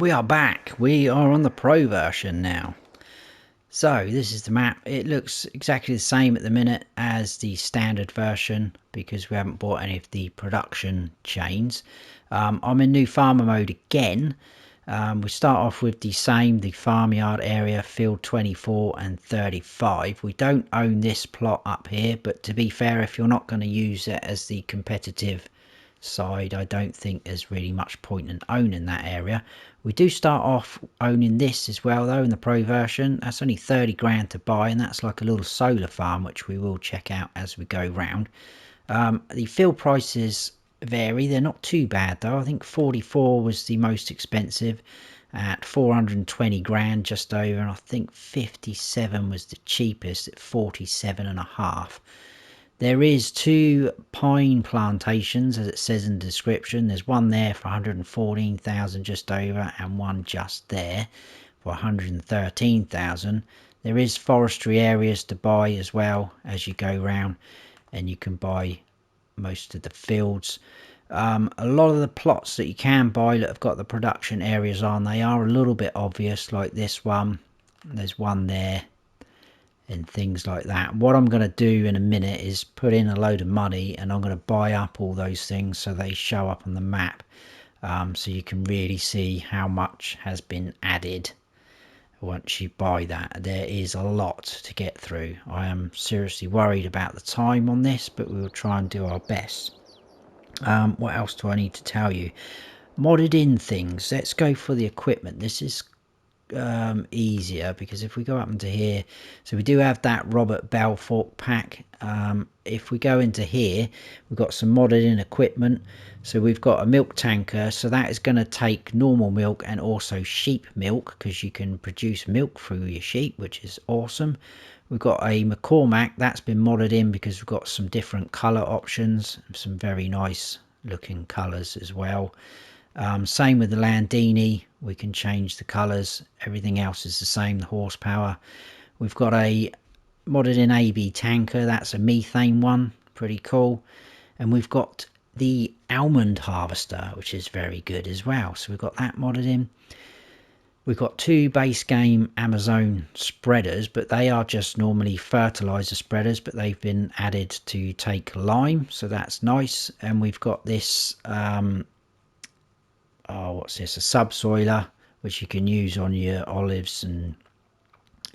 We are back. We are on the Pro version now. So this is the map. It looks exactly the same at the minute as the standard version because we haven't bought any of the production chains. I'm in new farmer mode again. We start off with the same, the farmyard area, field 24 and 35. We don't own this plot up here, but to be fair, if you're not going to use it as the competitive side, I don't think there's really much point in owning that area. We do start off owning this as well though in the Pro version. That's only 30 grand to buy, and that's like a little solar farm which we will check out as we go round. The field prices vary. They're not too bad though. I think 44 was the most expensive at 420 grand just over, and I think 57 was the cheapest at 47 and a half. There is 2 pine plantations, as it says in the description. There's one there for 114,000 just over, and one just there for 113,000. There is forestry areas to buy as well as you go round, and you can buy most of the fields. A lot of the plots that you can buy that have got the production areas on, they are a little bit obvious, like this one. There's one there and things like that. What I'm going to do in a minute is put in a load of money, and I'm going to buy up all those things so they show up on the map, so you can really see how much has been added once you buy that. There is a lot to get through. I am seriously worried about the time on this, but we will try and do our best. What else do I need to tell you? Modded in things. Let's go for the equipment. This is easier because if we go up into here, so we do have that Robert Belfork pack. If we go into here, we've got some modded in equipment. So we've got a milk tanker, so that is going to take normal milk and also sheep milk, because you can produce milk through your sheep, which is awesome. We've got a McCormack that's been modded in because we've got some different color options, some very nice looking colors as well. Same with the Landini, we can change the colours. Everything else is the same, the horsepower. We've got a modded in AB tanker, that's a methane one, pretty cool. And we've got the almond harvester, which is very good as well. So we've got that modded in. We've got 2 base game Amazon spreaders, but they are just normally fertilizer spreaders, but they've been added to take lime, so that's nice. And we've got this what's this, a subsoiler, which you can use on your olives and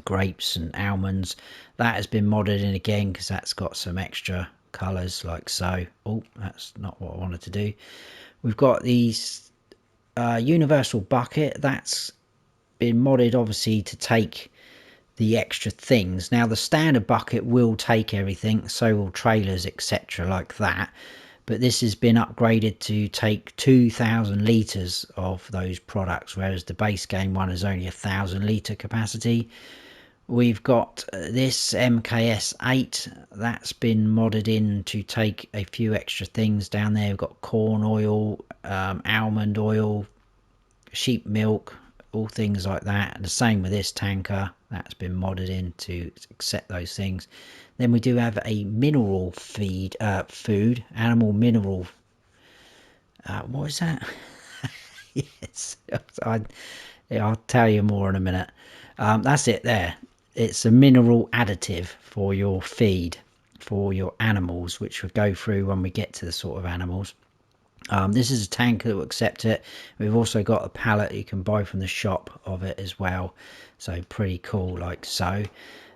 grapes and almonds. That has been modded in again because that's got some extra colors like so. Oh, that's not what I wanted to do. We've got these universal bucket. That's been modded obviously to take the extra things. Now the standard bucket will take everything, so will trailers, etc., like that. But this has been upgraded to take 2,000 litres of those products, whereas the base game one is only 1,000 litre capacity. We've got this MKS8, that's been modded in to take a few extra things down there. We've got corn oil, almond oil, sheep milk, all things like that. And the same with this tanker, that's been modded in to accept those things. Then we do have a mineral food, animal mineral. What is that? Yes, I'll tell you more in a minute. That's it there. It's a mineral additive for your feed, for your animals, which we'll go through when we get to the sort of animals. This is a tanker that will accept it. We've also got a pallet you can buy from the shop of it as well. So pretty cool, like so.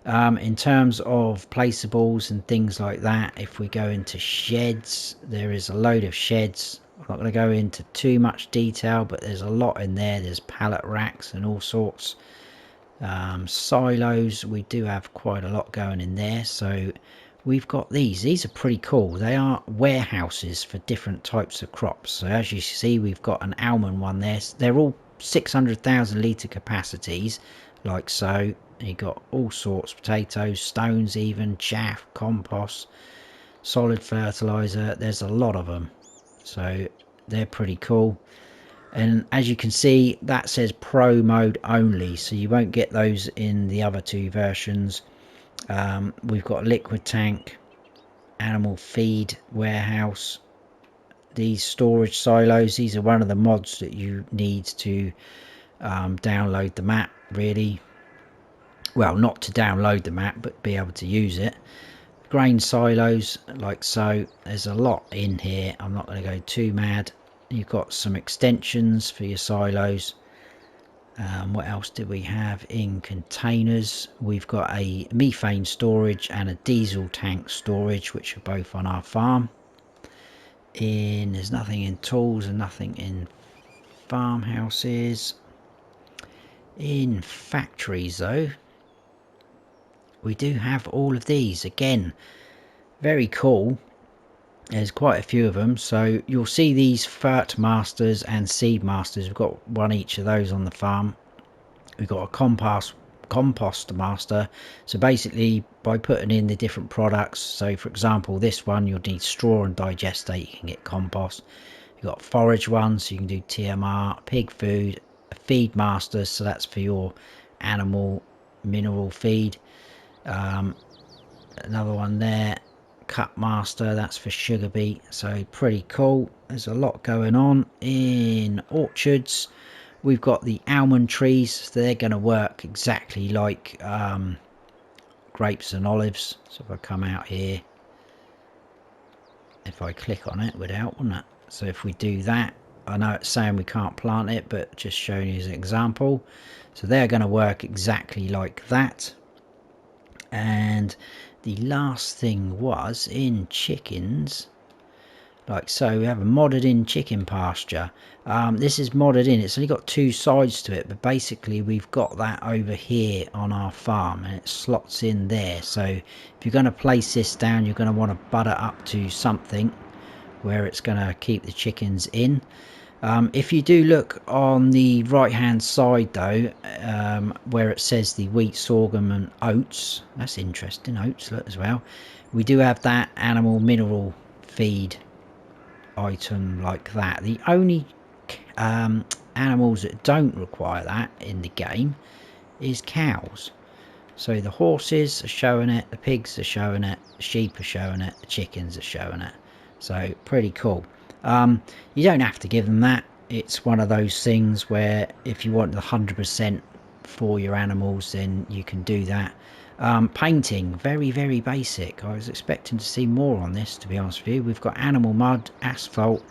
In terms of placeables and things like that, if we go into sheds, there is a load of sheds. I'm not going to go into too much detail, but there's a lot in there. There's pallet racks and all sorts. Silos, we do have quite a lot going in there. So we've got these are pretty cool. They are warehouses for different types of crops. So as you see, we've got an almond one there. They're all 600,000 litre capacities, like so. You got all sorts, potatoes, stones, even chaff, compost, solid fertilizer. There's a lot of them, so they're pretty cool. And as you can see, that says pro mode only, so you won't get those in the other 2 versions. We've got a liquid tank, animal feed warehouse, these storage silos. These are one of the mods that you need to download the map, really. Well, not to download the map, but be able to use it. Grain silos, like so. There's a lot in here. I'm not going to go too mad. You've got some extensions for your silos. What else do we have in containers? We've got a methane storage and a diesel tank storage, which are both on our farm. There's nothing in tools and nothing in farmhouses. In factories though, we do have all of these. Again, very cool. There's quite a few of them. So you'll see these fert masters and seed masters. We've got one each of those on the farm. We've got a compost master. So basically, by putting in the different products, so for example this one, you'll need straw and digestate, you can get compost. You've got forage ones, so you can do TMR, pig food, a feed master, so that's for your animal mineral feed. Another one there, cut master, that's for sugar beet. So pretty cool. There's a lot going on in orchards. We've got the almond trees, so they're going to work exactly like grapes and olives. So if I come out here, if I click on it, would help, wouldn't it? So if we do that, I know it's saying we can't plant it, but just showing you as an example. So they're going to work exactly like that. And the last thing was in chickens. Like so, we have a modded in chicken pasture. This is modded in, it's only got two sides to it, but basically we've got that over here on our farm and it slots in there. So if you're going to place this down, you're going to want to butt it up to something where it's going to keep the chickens in. If you do look on the right hand side though, where it says the wheat, sorghum and oats, that's interesting, oats look as well, we do have that animal mineral feed item like that. The only animals that don't require that in the game is cows. So the horses are showing it, the pigs are showing it, the sheep are showing it, the chickens are showing it. So pretty cool. You don't have to give them that. It's one of those things where if you want the 100% for your animals, then you can do that. Painting, very basic. I was expecting to see more on this, to be honest with you. We've got animal mud, asphalt,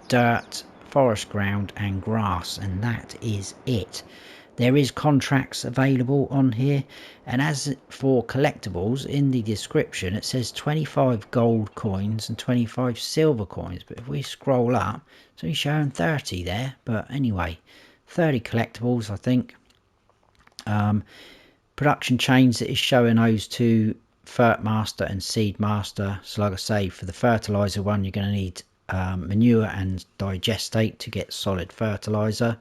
dirt, forest ground and grass, and that is it. There is contracts available on here, and as for collectibles, in the description it says 25 gold coins and 25 silver coins, but if we scroll up it's only showing 30 there. But anyway, 30 collectibles I think. Production chains, that is showing those two, fert master and seed master. So like I say, for the fertilizer one you're going to need manure and digestate to get solid fertilizer.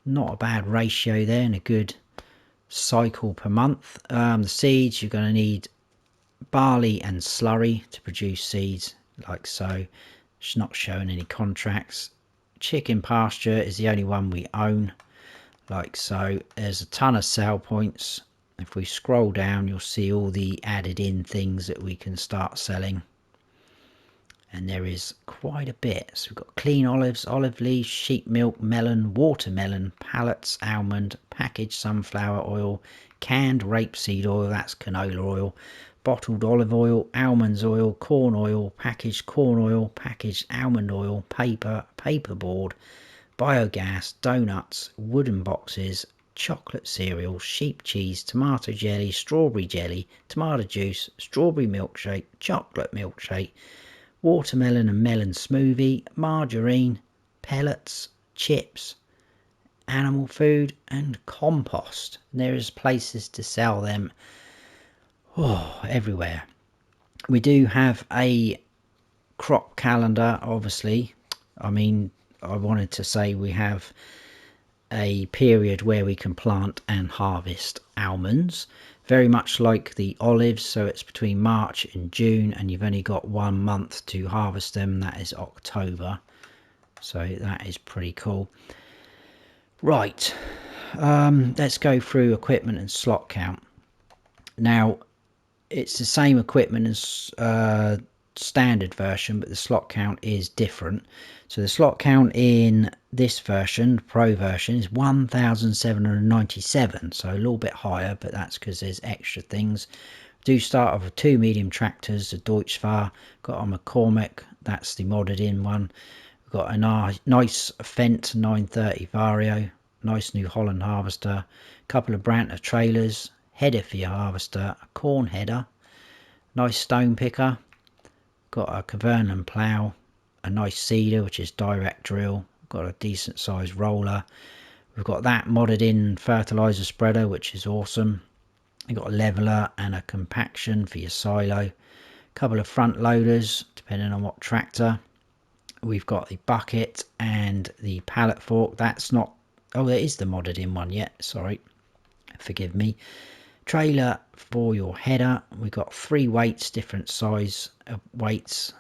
Not a bad ratio there, and a good cycle per month. The seeds, you're going to need barley and slurry to produce seeds like so. It's not showing any contracts. Chicken pasture is the only one we own like so. There's a ton of sell points. If we scroll down you'll see all the added in things that we can start selling, and there is quite a bit. So we've got clean olives, olive leaves, sheep milk, melon, watermelon, pallets, almond, packaged sunflower oil, canned rapeseed oil, that's canola oil, bottled olive oil, almonds oil, corn oil, packaged almond oil, paper, paperboard, biogas, donuts, wooden boxes, chocolate cereal, sheep cheese, tomato jelly, tomato juice, strawberry milkshake, chocolate milkshake, watermelon and melon smoothie, margarine, pellets, chips, animal food and compost. And there is places to sell them everywhere. We do have a crop calendar, obviously. I mean, I wanted to say we have a period where we can plant and harvest almonds, very much like the olives. So it's between March and June, and you've only got 1 month to harvest them, that is October. So that is pretty cool. Right, let's go through equipment and slot count. Now it's the same equipment as standard version, but the slot count is different. So the slot count in this version, Pro version, is 1,797, so a little bit higher, but that's because there's extra things. Do start off with 2 medium tractors, the Deutschfahr, got a McCormick, that's the modded in one. We've got a nice Fendt 930 Vario, nice New Holland harvester, a couple of Brandt trailers, header for your harvester, a corn header, nice stone picker, got a Coronella plough, a nice seeder which is direct drill, got a decent sized roller. We've got that modded in fertilizer spreader, which is awesome. You've got a leveler and a compaction for your silo, a couple of front loaders depending on what tractor. We've got the bucket and the pallet fork. That's not, oh, there is the modded in one yet, sorry, forgive me. Trailer for your header. We've got 3 weights, different size of weights,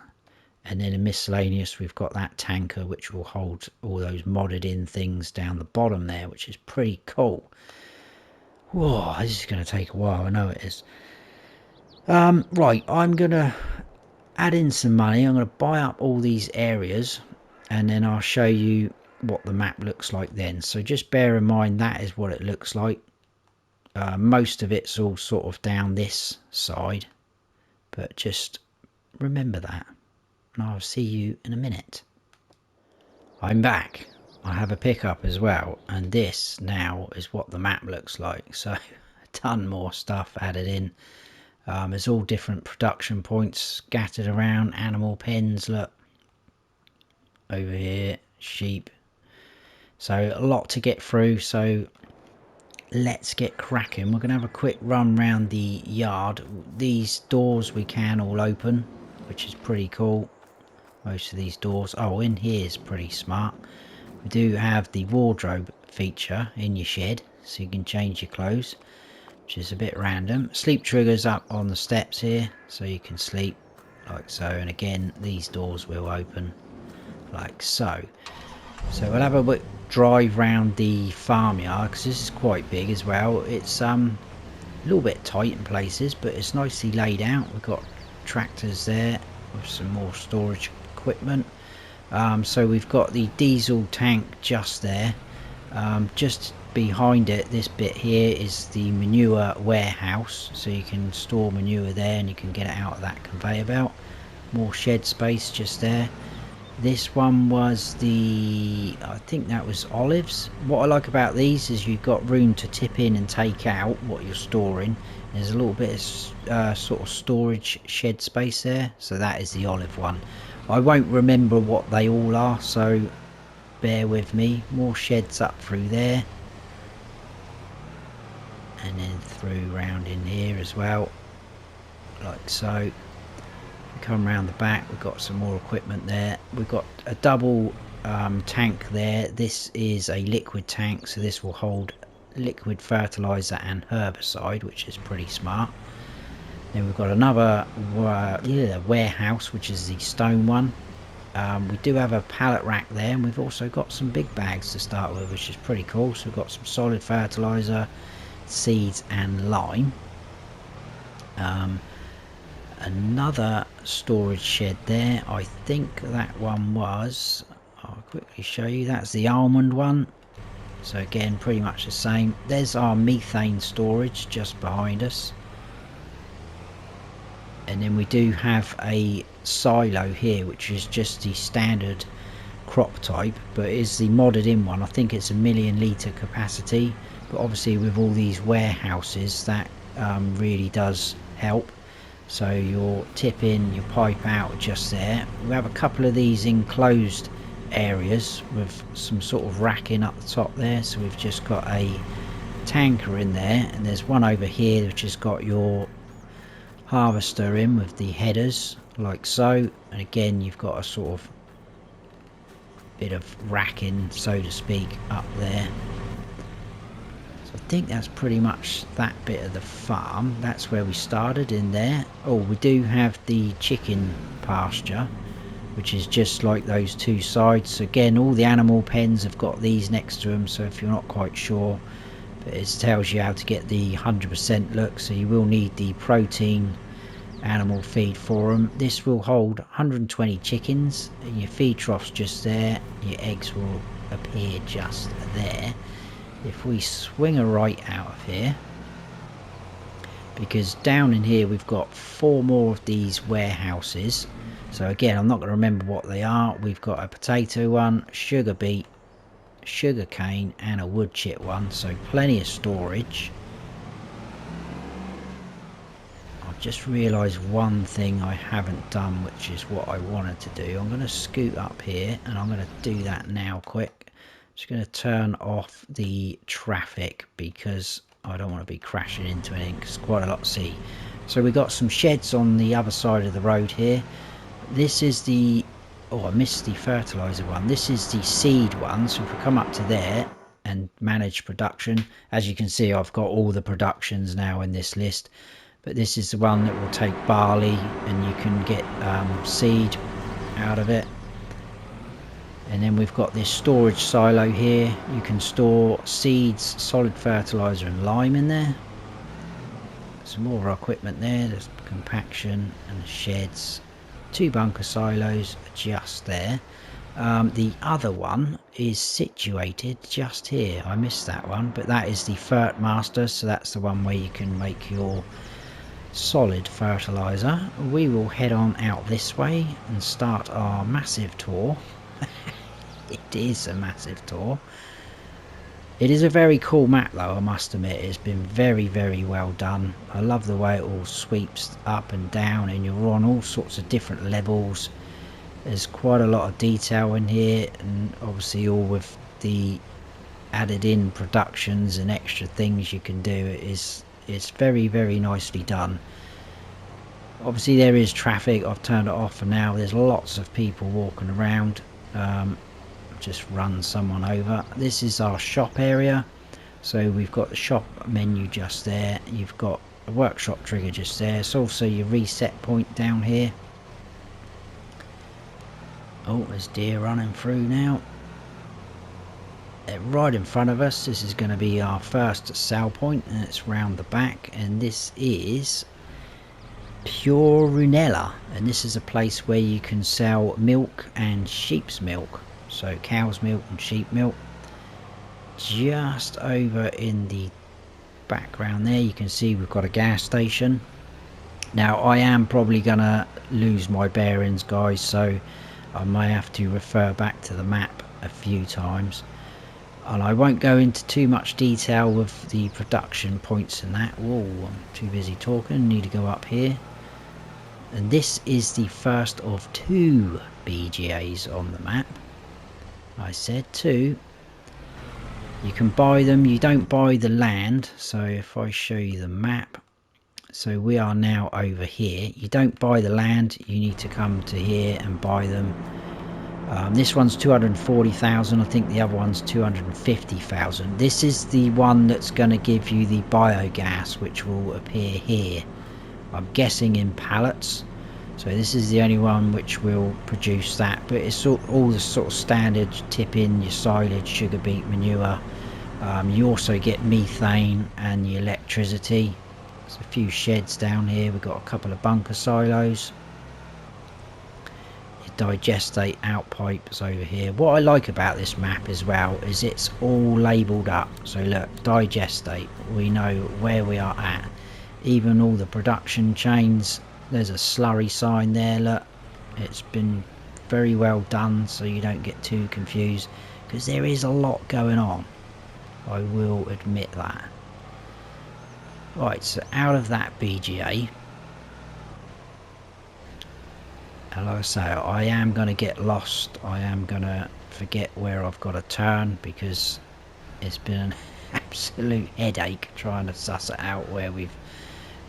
and then in miscellaneous we've got that tanker which will hold all those modded in things down the bottom there, which is pretty cool. Whoa, this is going to take a while, I know it is. Right, I'm going to add in some money. I'm going to buy up all these areas and then I'll show you what the map looks like then. So just bear in mind that is what it looks like. Most of it's all sort of down this side, but just remember that, and I'll see you in a minute. I'm back. I have a pickup as well, and this now is what the map looks like. So a ton more stuff added in. There's all different production points scattered around, animal pens, look over here, sheep. So a lot to get through, so let's get cracking. We're going to have a quick run round the yard. These doors we can all open, which is pretty cool. Most of these doors, oh, in here is pretty smart. We do have the wardrobe feature in your shed, so you can change your clothes, which is a bit random. Sleep triggers up on the steps here, so you can sleep like so, and again these doors will open like so. So we'll have a drive round the farmyard, because this is quite big as well. It's a little bit tight in places, but it's nicely laid out. We've got tractors there with some more storage equipment. So we've got the diesel tank just there. Just behind it, this bit here is the manure warehouse, so you can store manure there and you can get it out of that conveyor belt. More shed space just there. This one was the, I think that was olives. What I like about these is you've got room to tip in and take out what you're storing. There's a little bit of sort of storage shed space there, so that is the olive one. I won't remember what they all are, so bear with me. More sheds up through there, and then through round in here as well, like so. Come round the back, we've got some more equipment there. We've got a double tank there. This is a liquid tank, so this will hold liquid fertilizer and herbicide, which is pretty smart. Then we've got another warehouse, which is the stone one. We do have a pallet rack there, and we've also got some big bags to start with, which is pretty cool. So we've got some solid fertilizer, seeds and lime. Another storage shed there. I think that one was, I'll quickly show you, that's the almond one. So again, pretty much the same. There's our methane storage just behind us, and then we do have a silo here, which is just the standard crop type, but it is the modded in one. I think it's 1,000,000 litre capacity, but obviously with all these warehouses that really does help. So your tip in, your pipe out just there. We have a couple of these enclosed areas with some sort of racking up the top there, so we've just got a tanker in there, and there's one over here which has got your harvester in with the headers like so, and again you've got a sort of bit of racking, so to speak, up there. So I think that's pretty much that bit of the farm. That's where we started, in there. Oh, we do have the chicken pasture, which is just like those two sides. So again, all the animal pens have got these next to them, so if you're not quite sure, but it tells you how to get the 100% look. So you will need the protein animal feed for them. This will hold 120 chickens, and your feed trough's just there. Your eggs will appear just there. If we swing a right out of here, because down in here we've got 4 more of these warehouses. So again, I'm not going to remember what they are. We've got a potato one, sugar beet, sugar cane, and a wood chip one, so plenty of storage. I've just realised one thing I haven't done, which is what I wanted to do. I'm going to scoot up here, and I'm going to do that now quick. Just going to turn off the traffic because I don't want to be crashing into anything, because it's quite a lot to see. So we've got some sheds on the other side of the road here. This is the, oh, I missed the fertilizer one. This is the seed one. So if we come up to there and manage production, as you can see, I've got all the productions now in this list. But this is the one that will take barley, and you can get seed out of it. And then we've got this storage silo here. You can store seeds, solid fertilizer, and lime in there. Some more of our equipment there. There's compaction and sheds. 2 bunker silos just there. The other one is situated just here. I missed that one, but that is the Fert Master, so that's the one where you can make your solid fertilizer. We will head on out this way and start our massive tour. It is a massive tour. It is a very cool map though, I must admit. It's been very, very well done. I love the way it all sweeps up and down, and you're on all sorts of different levels. There's quite a lot of detail in here, and obviously all with the added in productions and extra things you can do. It's very, very nicely done. Obviously there is traffic. I've turned it off for now. There's lots of people walking around. Just run someone over. This is our shop area, so we've got the shop menu just there. You've got a workshop trigger just there. It's also your reset point down here. Oh, there's deer running through now. Right in front of us, this is going to be our first sell point, and it's round the back, and this is Coronella, and this is a place where you can sell milk and sheep's milk. So cow's milk and sheep milk. Just over in the background there you can see we've got a gas station. Now I am probably gonna lose my bearings, guys, so I may have to refer back to the map a few times, and I won't go into too much detail with the production points and that. Whoa, I'm too busy talking. Need to go up here. And this is the first of 2 BGAs on the map. I said 2. You can buy them. You don't buy the land. So if I show you the map, so we are now over here. You don't buy the land. You need to come to here and buy them. This one's 240,000. I think the other one's 250,000. This is the one that's going to give you the biogas, which will appear here. I'm guessing in pallets. So this is the only one which will produce that, but it's all the sort of standard tip in your silage, sugar beet, manure. You also get methane and the electricity. There's a few sheds down here. We've got a couple of bunker silos. Your digestate out pipes over here. What I like about this map as well is it's all labelled up. So look, digestate, we know where we are at. Even all the production chains. There's a slurry sign there, look. It's been very well done, so you don't get too confused, because there is a lot going on. I will admit that. Right, so out of that BGA, and like I say, I am going to get lost. I am going to forget where I've got to turn, because it's been an absolute headache trying to suss it out where we've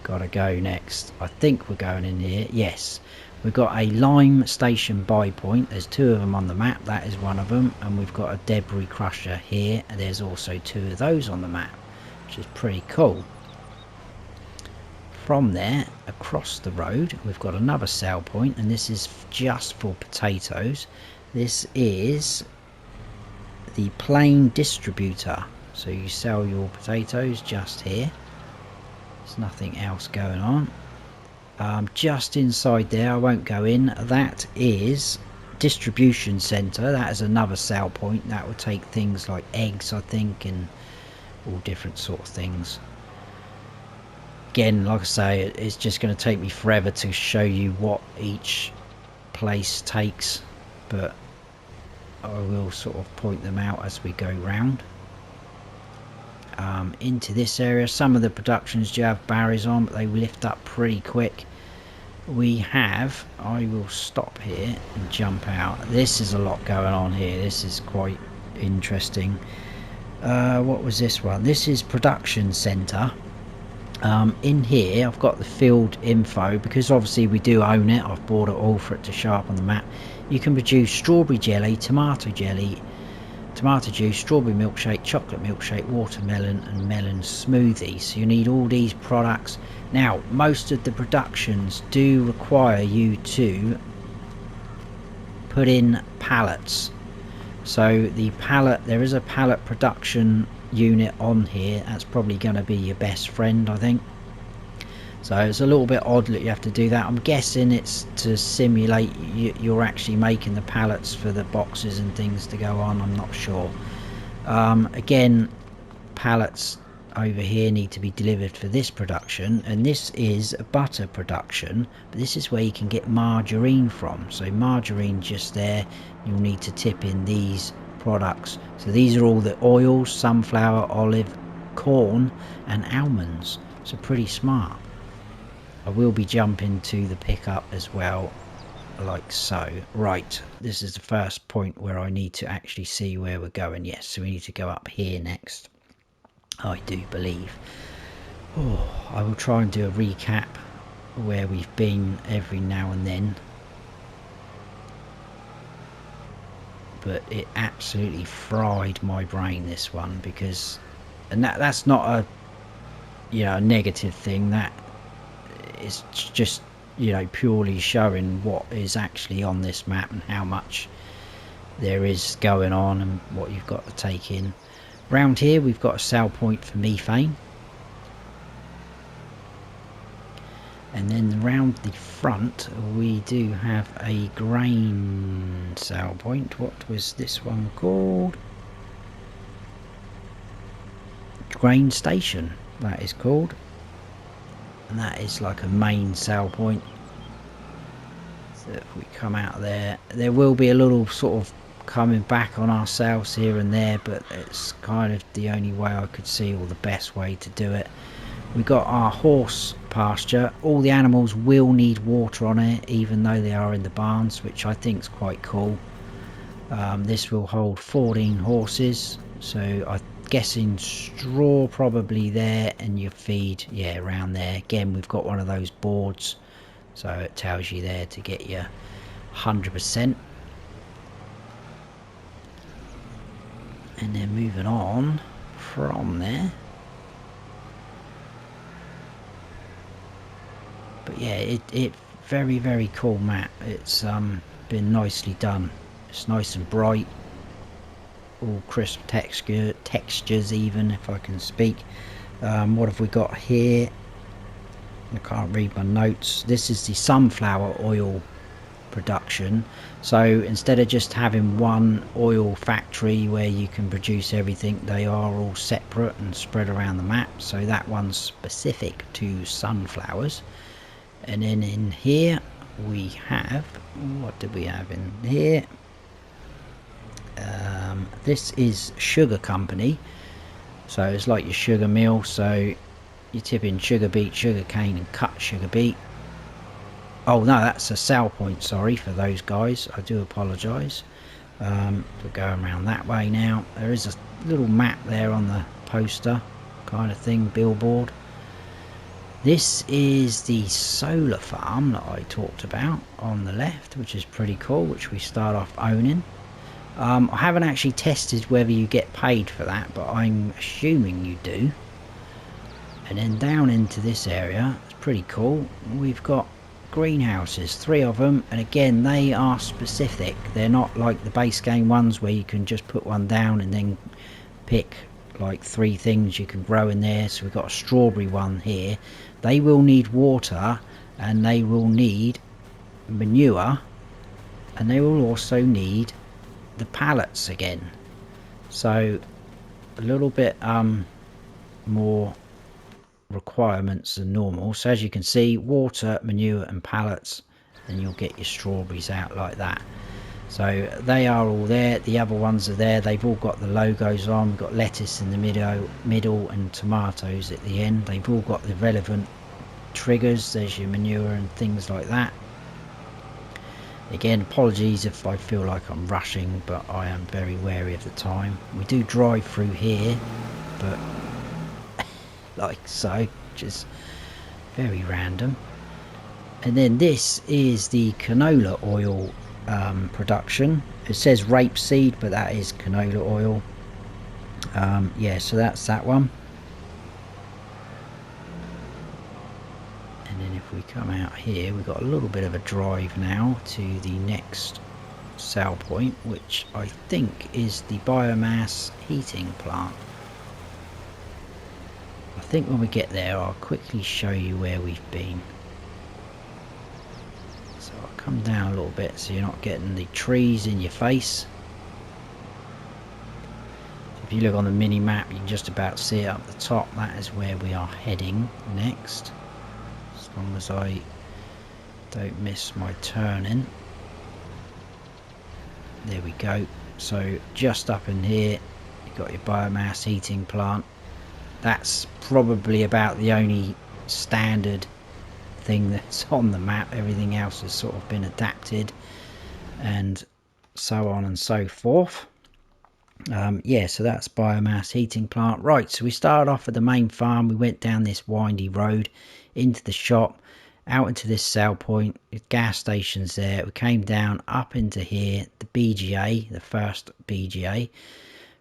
got to go next. I think we're going in here. Yes, we've got a lime station buy point. There's 2 of them on the map. That is one of them, and we've got a debris crusher here, and there's also 2 of those on the map, which is pretty cool. From there across the road we've got another sell point, and this is just for potatoes. This is the plain distributor, so you sell your potatoes just here. There's nothing else going on. Just inside there, I won't go in, that is distribution center. That is another sale point. That will take things like eggs, I think, and all different sort of things. Again, like I say, it's just going to take me forever to show you what each place takes, but I will sort of point them out as we go round. Into this area, some of the productions do have barriers on, but they lift up pretty quick. We have, I will stop here and jump out. This is a lot going on here. This is quite interesting. What was this one? This is production center. In here I've got the field info, because obviously we do own it. I've bought it all for it to show up on the map. You can produce strawberry jelly, tomato juice, strawberry milkshake, chocolate milkshake, watermelon and melon smoothie. So you need all these products. Now most of the productions do require you to put in pallets. So the pallet, there is a pallet production unit on here. That's probably going to be your best friend, I think. So it's a little bit odd that you have to do that. I'm guessing it's to simulate you're actually making the pallets for the boxes and things to go on. I'm not sure. Again, pallets over here need to be delivered for this production, and this is a butter production, but this is where you can get margarine from. So margarine just there, you'll need to tip in these products. So these are all the oils: sunflower, olive, corn and almonds. So pretty smart. I will be jumping to the pickup as well, like so. Right, this is the first point where I need to actually see where we're going. Yes, so we need to go up here next, I do believe. I will try and do a recap where we've been every now and then, but it absolutely fried my brain, this one, because, and that's not a, you know, a negative thing. That is just, you know, purely showing what is actually on this map and how much there is going on and what you've got to take in. Round here we've got a sale point for methane, and then round the front we do have a grain sale point. What was this one called? Grain station, that is called, and that is like a main sale point. So if we come out there, there will be a little sort of coming back on ourselves here and there, but it's kind of the only way I could see, or the best way to do it. We got our horse pasture. All the animals will need water on it, even though they are in the barns, which I think is quite cool. This will hold 14 horses, so I'm guessing straw probably there, and your feed, yeah, around there. Again, we've got one of those boards, so it tells you there to get your 100%. And then moving on from there, but yeah, it very cool map. It's been nicely done. It's nice and bright, all crisp textures, even, if I can speak. What have we got here? I can't read my notes. This is the sunflower oil production. So instead of just having one oil factory where you can produce everything, they are all separate and spread around the map. So that one's specific to sunflowers. And then in here we have, what did we have in here? This is sugar company, so it's like your sugar mill. So you tip in sugar beet, sugar cane and cut sugar beet. Oh no, that's a sale point, sorry for those guys, I do apologise. We're going around that way now. There is a little map there on the poster kind of thing, billboard. This is the solar farm that I talked about on the left, which is pretty cool, which we start off owning. I haven't actually tested whether you get paid for that, but I'm assuming you do. And then down into this area, it's pretty cool. We've got greenhouses, 3 of them, and again they are specific. They're not like the base game ones where you can just put one down and then pick like 3 things you can grow in there. So we've got a strawberry one here. They will need water, and they will need manure, and they will also need the pallets again. So a little bit more requirements than normal. So as you can see, water, manure and pallets, and you'll get your strawberries out like that. So they are all there. The other ones are there. They've all got the logos on. We've got lettuce in the middle and tomatoes at the end. They've all got the relevant triggers. There's your manure and things like that. Again, apologies if I feel like I'm rushing, but I am very wary of the time. We do drive through here, but like so, just very random. And then this is the canola oil production. It says rapeseed, but that is canola oil. Yeah, so that's that one. And then if we come out here, we've got a little bit of a drive now to the next sell point, which I think is the biomass heating plant. I think when we get there, I'll quickly show you where we've been. So I'll come down a little bit so you're not getting the trees in your face. If you look on the mini map, you can just about see it up the top. That is where we are heading next, as long as I don't miss my turning. There we go. So just up in here, you've got your biomass heating plant. That's probably about the only standard thing that's on the map. Everything else has sort of been adapted and so on and so forth. Yeah, so that's biomass heating plant. Right, so we started off at the main farm. We went down this windy road into the shop, out into this sell point. The gas stations there. We came down up into here, the BGA, the first BGA.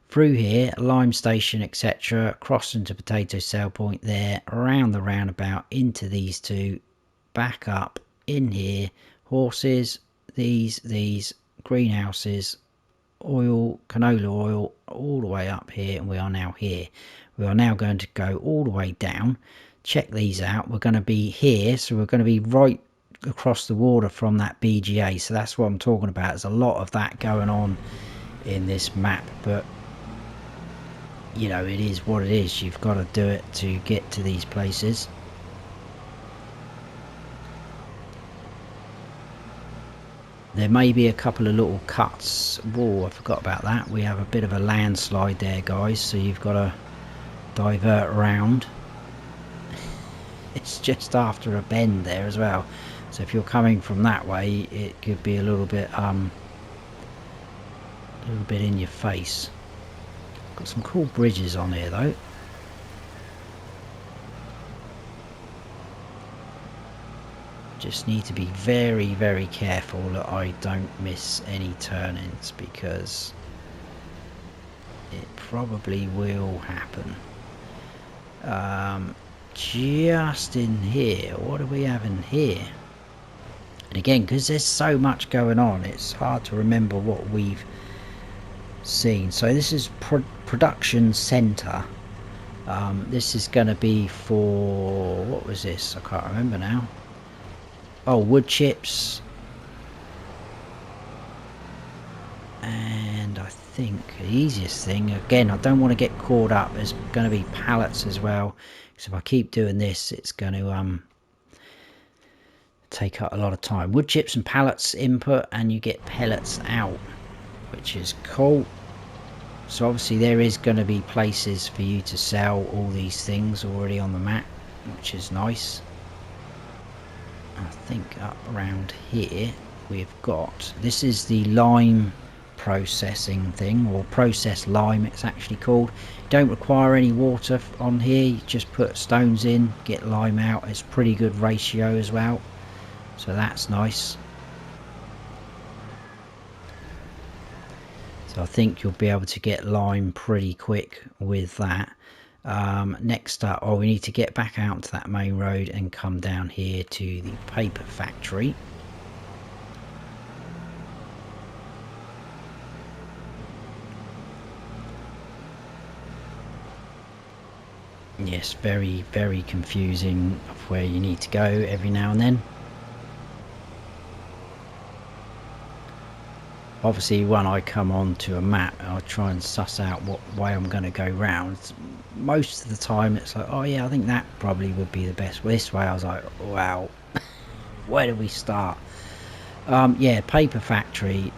Through here, lime station, etc. Across into potato sell point there, around the roundabout, into these two, back up in here, horses, these greenhouses, oil, canola oil, all the way up here, and we are now here. We are now going to go all the way down, check these out. We're going to be here, so we're going to be right across the water from that BGA. So that's what I'm talking about. There's a lot of that going on in this map, but you know, it is what it is. You've got to do it to get to these places. There may be a couple of little cuts. Whoa, I forgot about that. We have a bit of a landslide there, guys, so you've got to divert around. It's just after a bend there as well, so if you're coming from that way, it could be a little bit in your face. Got some cool bridges on here though. Just need to be very, very careful that I don't miss any turn-ins, because it probably will happen. Just in here, what do we have in here? And again, because there's so much going on, it's hard to remember what we've seen. So this is production center. This is going to be for, what was this? I can't remember now. Oh, wood chips, and I think the easiest thing, again, I don't want to get caught up, there's going to be pallets as well, so if I keep doing this, it's going to take up a lot of time. Wood chips and pallets input, and you get pellets out, which is cool. So obviously there is going to be places for you to sell all these things already on the map, which is nice. I think up around here we've got, this is the lime processing thing, or processed lime it's actually called. Don't require any water on here, you just put stones in, get lime out. It's pretty good ratio as well, so that's nice. So I think you'll be able to get lime pretty quick with that. Next up, we need to get back out to that main road and come down here to the paper factory. yes, very, very confusing of where you need to go every now and then. Obviously when I come onto a map I try and suss out what way I'm going to go round. Most of the time it's like, oh yeah, I think that probably would be the best. This way I was like, wow, where do we start? Yeah, paper factory.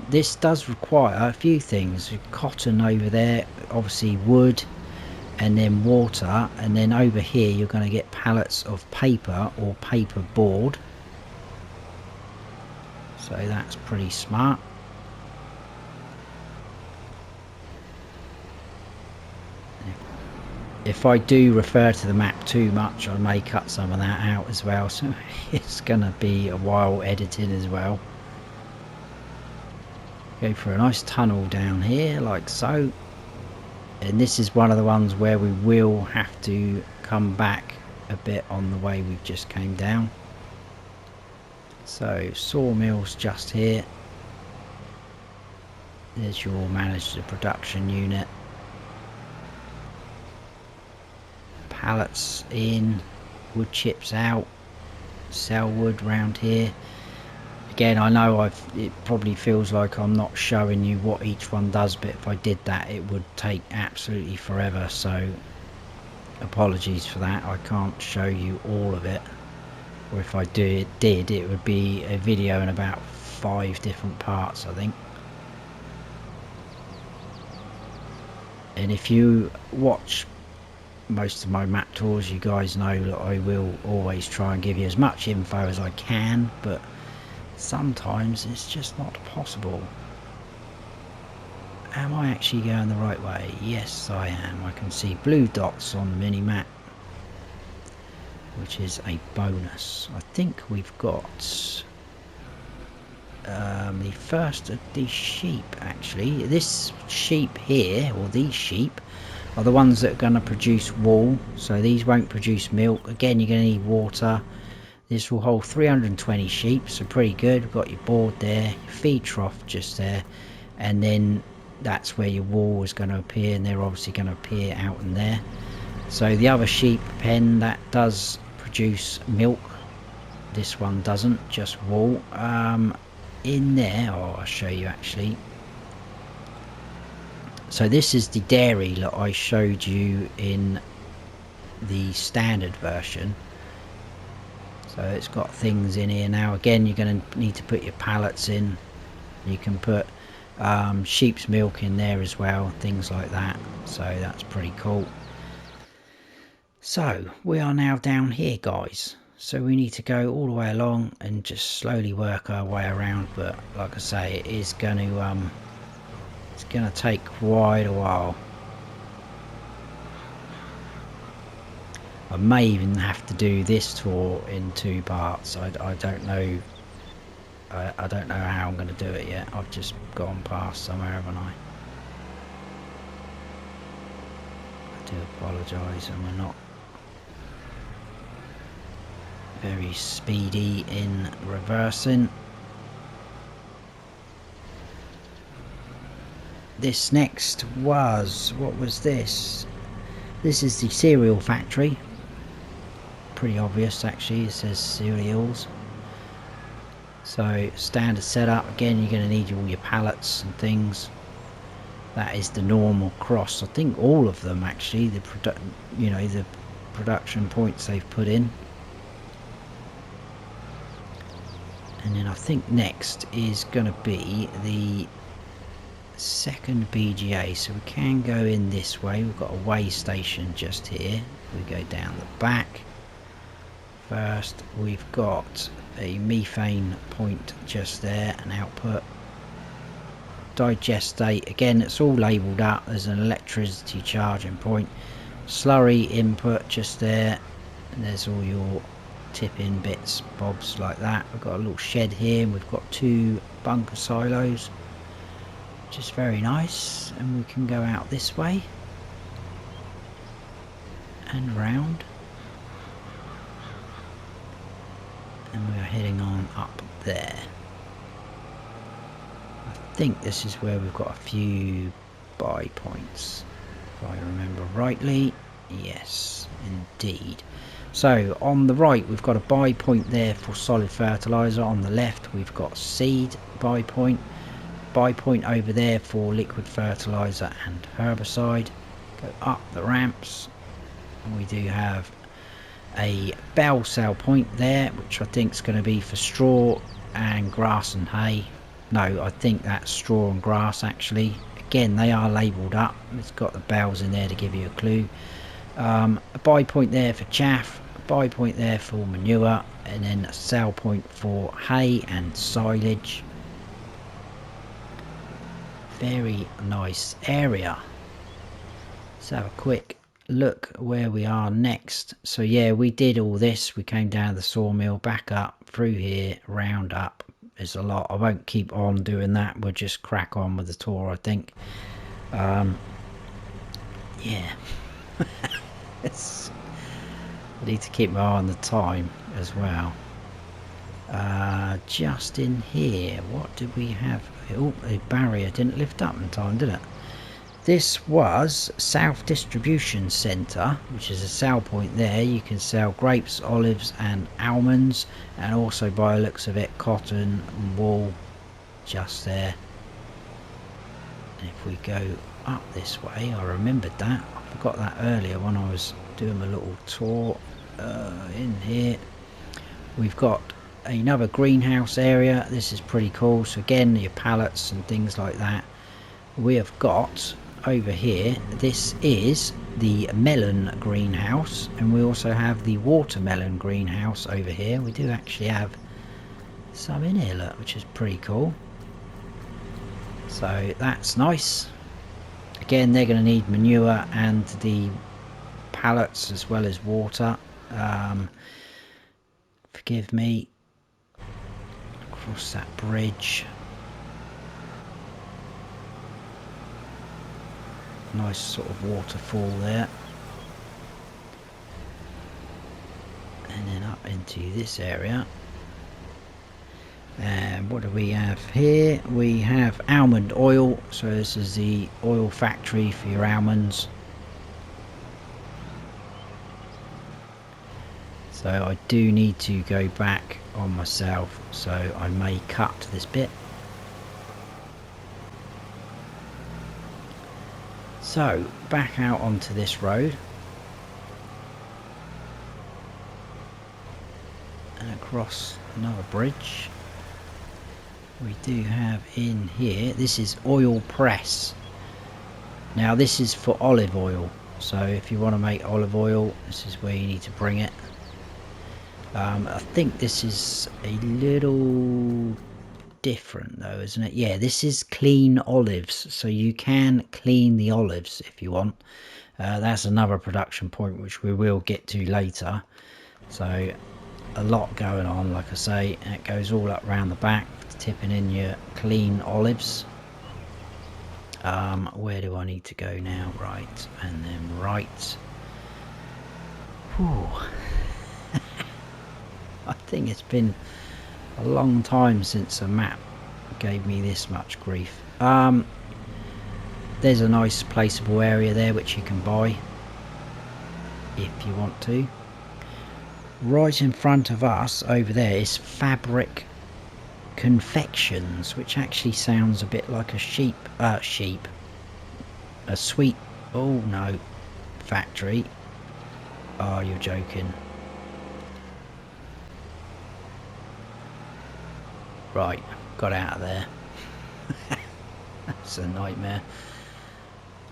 This does require a few things. Cotton over there, obviously wood, and then water, and then over here you're going to get pallets of paper or paper board. So that's pretty smart. If I do refer to the map too much, I may cut some of that out as well, so it's gonna be a while editing as well. Go for a nice tunnel down here like so, and this is one of the ones where we will have to come back a bit on the way we've just came down. So Sawmill's just here. There's your manage the production unit. Pallets in, wood chips out, sell wood round here. Again, I know it probably feels like I'm not showing you what each one does, but if I did that it would take absolutely forever, so apologies for that. I can't show you all of it, or if I did it would be a video in about 5 different parts, I think. And if you watch most of my map tours, you guys know that I will always try and give you as much info as I can, but sometimes it's just not possible. Am I actually going the right way? Yes, I am. I can see blue dots on the mini map, which is a bonus. I think we've got the first of these sheep actually. This sheep here, or these sheep, are the ones that are going to produce wool, so these won't produce milk. Again, you're going to need water. This will hold 320 sheep, so pretty good. We've got your board there, your feed trough just there, and then that's where your wool is going to appear, and they're obviously going to appear out in there. So the other sheep pen, that does produce milk. This one doesn't, just wool. In there, I'll show you actually. So this is the dairy that I showed you in the standard version. So it's got things in here now. Again, you're going to need to put your pallets in. You can put sheep's milk in there as well, things like that. So that's pretty cool. So we are now down here, guys. So we need to go all the way along and just slowly work our way around. But like I say, it is going to it's going to take quite a while. I may even have to do this tour in 2 parts. I don't know. I don't know how I'm going to do it yet. I've just gone past somewhere, haven't I? I do apologise, and we're not very speedy in reversing. This next was, what was this? This is the cereal factory. Pretty obvious actually, it says cereals. So standard setup. Again, you're going to need all your pallets and things. That is the normal cross. I think all of them actually, the production points they've put in. And then I think next is going to be the second BGA, so we can go in this way. We've got a weigh station just here. We go down the back. First we've got a methane point just there, an output. Digestate, again it's all labelled up as an electricity charging point. Slurry input just there, and there's all your tip-in bits, bobs like that. We've got a little shed here, and we've got 2 bunker silos, which is very nice. And we can go out this way and round, and we are heading on up there. I think this is where we've got a few buy points, if I remember rightly. Yes, indeed. So on the right we've got a buy point there for solid fertilizer. On the left we've got seed buy point over there for liquid fertilizer and herbicide. Go up the ramps and we do have a bell sell point there, which I think is going to be for straw and grass and hay. No, I think that's straw and grass actually. Again, they are labelled up. It's got the bells in there to give you a clue. A buy point there for chaff, a buy point there for manure, and then a sell point for hay and silage. Very nice area. Let's have a quick look where we are next. So yeah, we did all this. We came down the sawmill, back up through here, round up. There's a lot. I won't keep on doing that. We'll just crack on with the tour, I think. Yeah. I need to keep my eye on the time as well. Just in here, what did we have? Oh, a barrier didn't lift up in time, did it? This was South Distribution Centre, which is a sell point there. You can sell grapes, olives and almonds, and also by the looks of it, cotton and wool just there. And if we go up this way, I remembered that. I forgot that earlier when I was doing a little tour. In here, we've got another greenhouse area. This is pretty cool. So again, your pallets and things like that. We have got over here, this is the melon greenhouse, and we also have the watermelon greenhouse over here. We do actually have some in here, look, which is pretty cool. So that's nice. Again, they're going to need manure and the pallets as well as water. Forgive me. Across that bridge. Nice sort of waterfall there. And then up into this area. And what do we have here? We have almond oil. So this is the oil factory for your almonds. So I do need to go back on myself, so I may cut this bit. So back out onto this road and across another bridge. We do have in here, this is oil press. Now this is for olive oil, so if you want to make olive oil, this is where you need to bring it. I think this is a little different though, isn't it? Yeah, this is clean olives, so you can clean the olives if you want. That's another production point which we will get to later. So a lot going on, like I say. It goes all up round the back, tipping in your clean olives. Where do I need to go now? Right, and then right. Whew. I think it's been a long time since a map gave me this much grief. There's a nice placeable area there which you can buy if you want to. Right in front of us over there is Fabric Confections, which actually sounds a bit like a a sweet, oh no, factory. Oh, you're joking. Right, got out of there. That's a nightmare.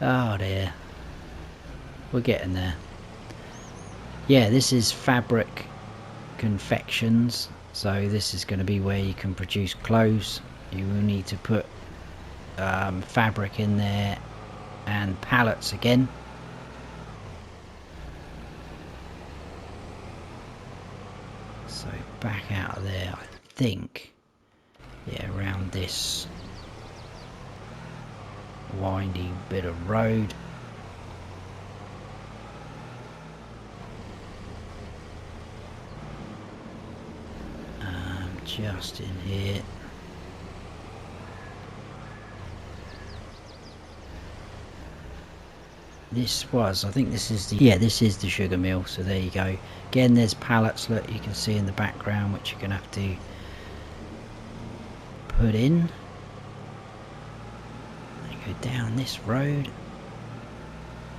Oh dear. We're getting there. Yeah, this is Fabric Confections. So this is going to be where you can produce clothes. You will need to put fabric in there and pallets again. So back out of there, I think. Yeah, around this windy bit of road. Just in here. this was, I think this is the, yeah, this is the sugar mill. So there you go. Again, there's pallets, look, you can see in the background, which you're gonna have to put in. You go down this road,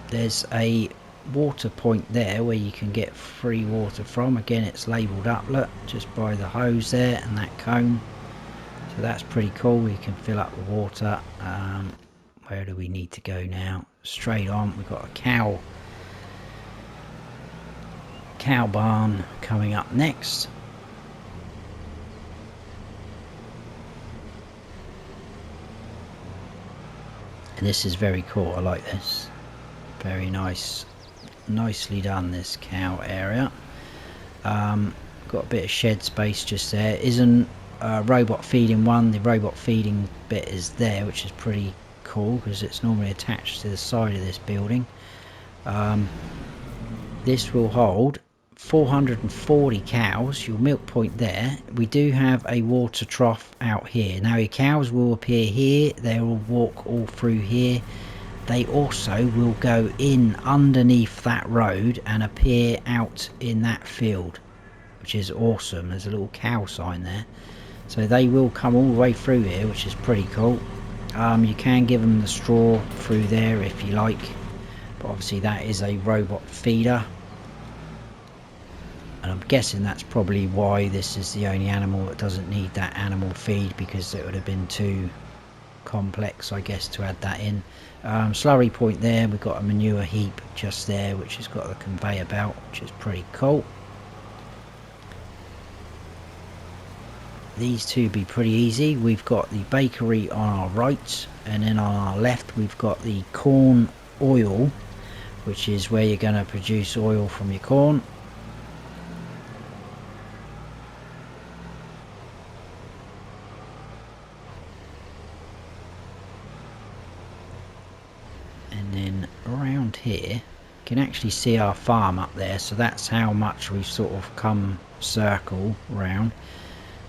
there's a water point there where you can get free water from. Again, it's labelled up, look, just by the hose there and that cone. So that's pretty cool. You can fill up the water. Where do we need to go now? Straight on. We've got a cow barn coming up next. And this is very cool. I like this. Very nice. Nicely done, this cow area. Got a bit of shed space just there. Isn't robot feeding one. The robot feeding bit is there, which is pretty cool because it's normally attached to the side of this building. This will hold 440 cows. Your milk point there. We do have a water trough out here. Now your cows will appear here. They will walk all through here. They also will go in underneath that road and appear out in that field, which is awesome. There's a little cow sign there. So they will come all the way through here, which is pretty cool. You can give them the straw through there if you like, but obviously that is a robot feeder, and I'm guessing that's probably why this is the only animal that doesn't need that animal feed, because it would have been too complex, I guess, to add that in. Slurry point there. We've got a manure heap just there, which has got a conveyor belt, which is pretty cool. These two be pretty easy. We've got the bakery on our right, and then on our left we've got the corn oil, which is where you're going to produce oil from your corn. And then around here you can actually see our farm up there, so that's how much we've sort of come circle round.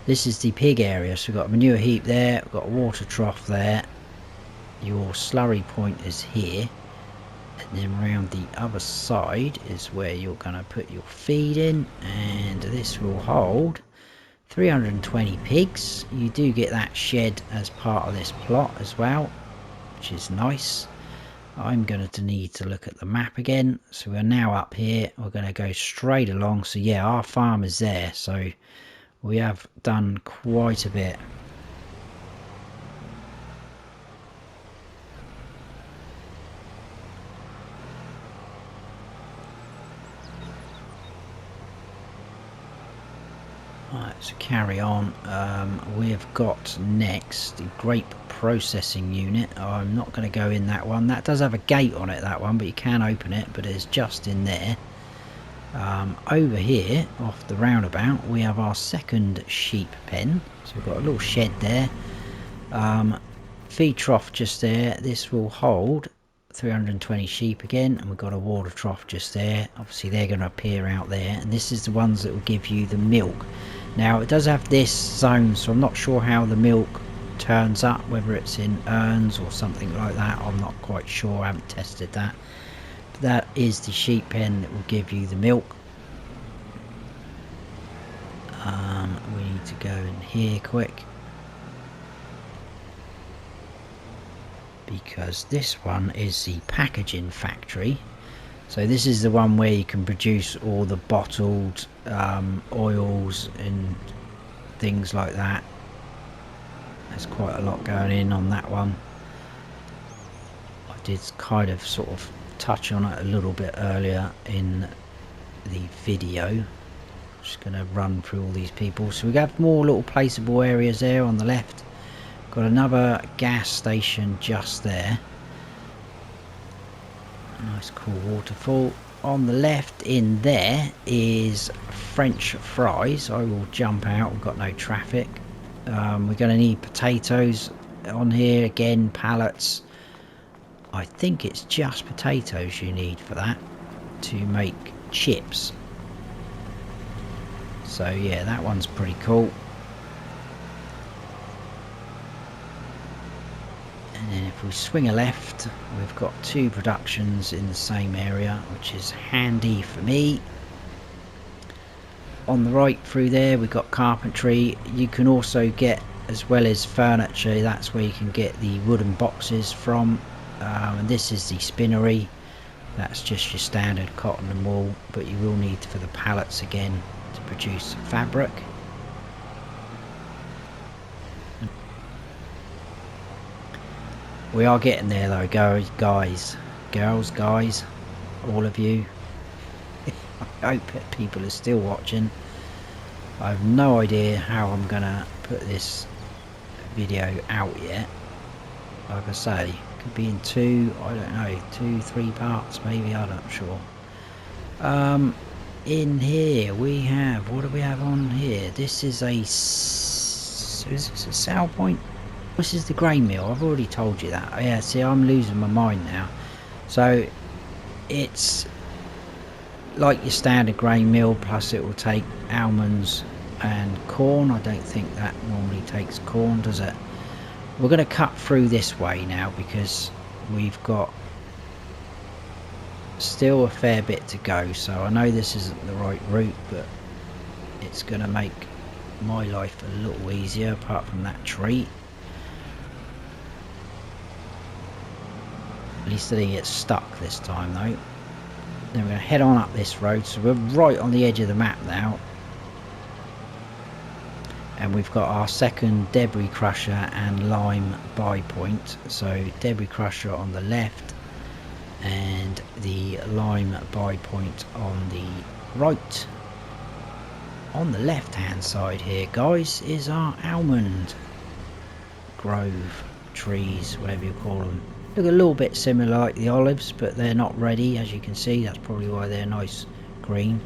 This is the pig area, so we've got a manure heap there, we've got a water trough there, your slurry point is here, and then round the other side is where you're going to put your feed in, and this will hold 320 pigs. You do get that shed as part of this plot as well, which is nice. I'm going to need to look at the map again. So we're now up here, we're going to go straight along. So yeah, our farm is there, so we have done quite a bit. Right, so carry on. We've got next the grape processing unit. I'm not going to go in that one. That does have a gate on it, that one, but you can open it, but it's just in there. Over here off the roundabout we have our second sheep pen, so we've got a little shed there, feed trough just there. This will hold 320 sheep again, and we've got a water trough just there. Obviously they're going to appear out there, and this is the ones that will give you the milk. Now it does have this zone, so I'm not sure how the milk turns up, whether it's in urns or something like that. I'm not quite sure, I haven't tested that. That is the sheep pen that will give you the milk. We need to go in here quick, because this one is the packaging factory. So this is the one where you can produce all the bottled oils and things like that. There's quite a lot going in on that one. I did kind of sort of touch on it a little bit earlier in the video. Just going to run through all these people. So we have more little placeable areas there on the left. Got another gas station just there. Nice cool waterfall. On the left in there is French fries. I will jump out, we've got no traffic. We're going to need potatoes on here again, pallets. I think it's just potatoes you need for that to make chips. So yeah, that one's pretty cool. And then if we swing a left, we've got 2 productions in the same area, which is handy for me. On the right through there we've got carpentry. You can also get, as well as furniture, that's where you can get the wooden boxes from. And this is the spinnery. That's just your standard cotton and wool, but you will need for the pallets again to produce fabric. We are getting there though, guys, girls, guys, all of you. I hope that people are still watching. I have no idea how I'm gonna put this video out yet. Like I say, could be in 2, I don't know, 2, 3 parts maybe, I'm not sure. In here we have, what do we have on here? This is a, is this a sale point? This is the grain mill, I've already told you that. Yeah, see, I'm losing my mind now. So it's like your standard grain mill, plus it will take almonds and corn. I don't think that normally takes corn, does it? We're going to cut through this way now because we've got still a fair bit to go. So I know this isn't the right route, but it's going to make my life a little easier, apart from that tree. At least I didn't get stuck this time though. Then we're going to head on up this road, so we're right on the edge of the map now. And we've got our second debris crusher and lime buy point. So debris crusher on the left and the lime buy point on the right. On the left hand side here, guys, is our almond grove trees, whatever you call them. Look a little bit similar like the olives, but they're not ready, as you can see. That's probably why they're nice green.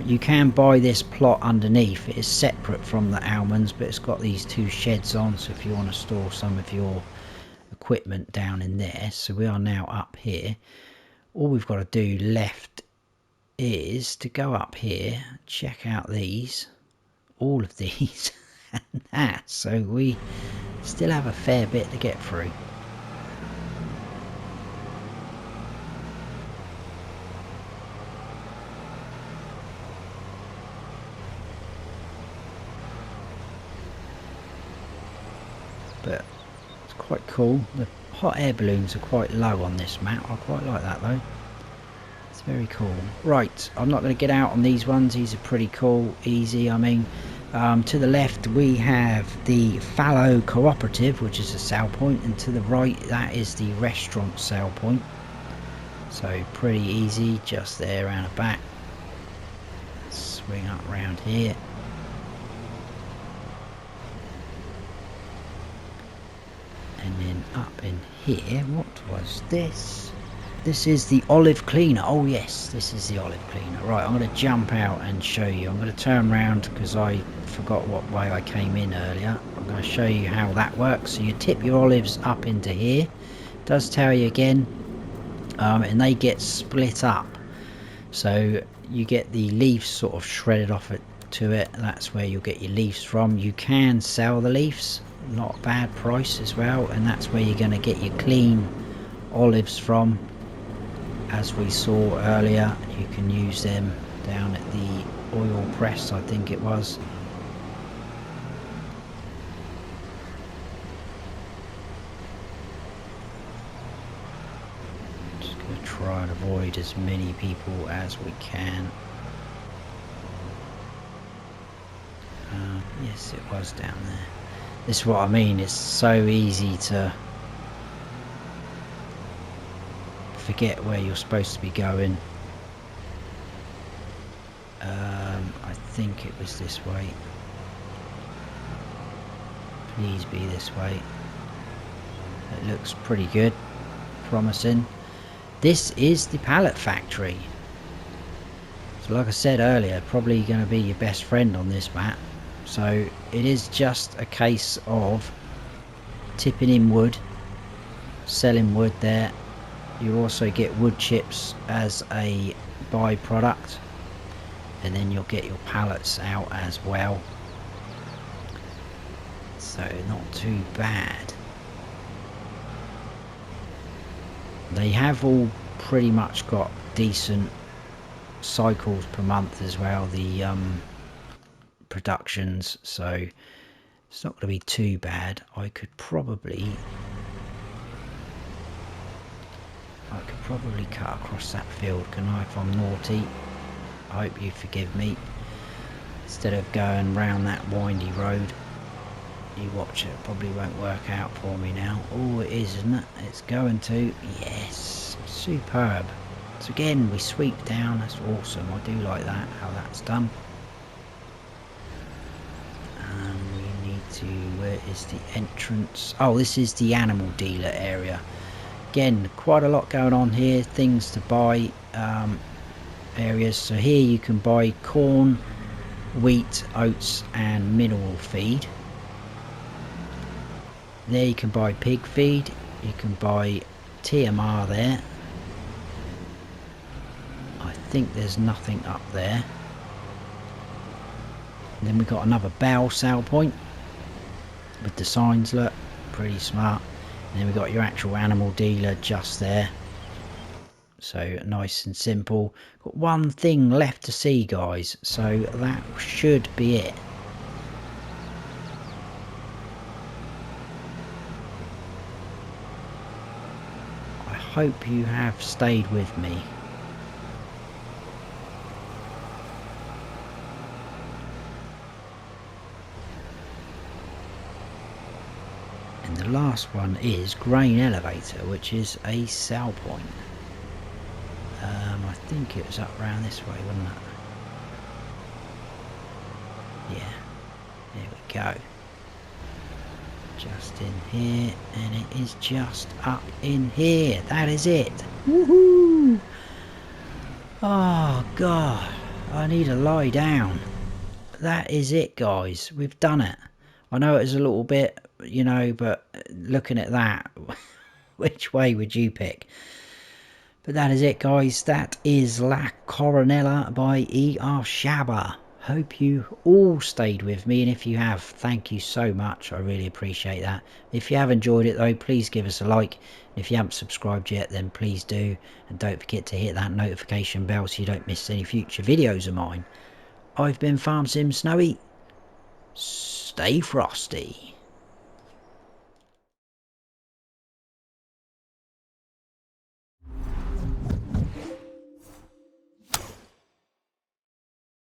You can buy this plot underneath. It is separate from the almonds, but it's got these 2 sheds on, so if you want to store some of your equipment down in there. So we are now up here. All we've got to do left is to go up here, check out these, all of these, and that. So we still have a fair bit to get through. But it's quite cool. The hot air balloons are quite low on this map. I quite like that though. It's very cool. Right, I'm not going to get out on these ones. These are pretty cool, easy. I mean, to the left we have the Fallow Cooperative, which is a sale point, and to the right that is the restaurant sale point. So pretty easy, just there around the back. Swing up around here. And then up in here, what was this? This is the olive cleaner. Oh yes, this is the olive cleaner. Right, I'm going to jump out and show you. I'm going to turn around because I forgot what way I came in earlier. I'm going to show you how that works. So you tip your olives up into here. It does tell you again. And they get split up. So you get the leaves sort of shredded off it to it. That's where you'll get your leaves from. You can sell the leaves. Not a bad price as well, and that's where you're going to get your clean olives from. As we saw earlier, you can use them down at the oil press, I think it was. Just going to try and avoid as many people as we can. Yes, it was down there. This is what I mean, it's so easy to forget where you're supposed to be going. I think it was this way. Please be this way. It looks pretty good, promising. This is the pallet factory. So like I said earlier, probably going to be your best friend on this map. So it is just a case of tipping in wood, selling wood there. You also get wood chips as a byproduct, and then you'll get your pallets out as well. So not too bad. They have all pretty much got decent cycles per month as well, the productions, so it's not going to be too bad. I could probably cut across that field, can I, if I'm naughty? I hope you forgive me. Instead of going round that windy road. You watch it, probably won't work out for me now. Oh, it is, isn't it? It's going to. Yes, superb. So again, we sweep down. That's awesome. I do like that, how that's done. And we need to, where is the entrance? Oh, this is the animal dealer area. Again, quite a lot going on here. Things to buy, areas. So here you can buy corn, wheat, oats and mineral feed. There you can buy pig feed, you can buy TMR there. I think there's nothing up there. And then we've got another bale sale point with the signs, look, pretty smart. And then we've got your actual animal dealer just there. So nice and simple. Got one thing left to see, guys, so that should be it. I hope you have stayed with me. And the last one is grain elevator, which is a sell point. I think it was up round this way, wasn't it? Yeah, there we go. Just in here, and it is just up in here. That is it. Woohoo! Oh god, I need to lie down. That is it, guys. We've done it. I know it was a little bit, you know, but looking at that, which way would you pick? But that is it, guys. That is La Coronella by erShaba. Hope you all stayed with me, and if you have, thank you so much. I really appreciate that. If you have enjoyed it though, please give us a like. If you haven't subscribed yet, then please do, and don't forget to hit that notification bell so you don't miss any future videos of mine. I've been Farm Sim Snowy. Stay frosty.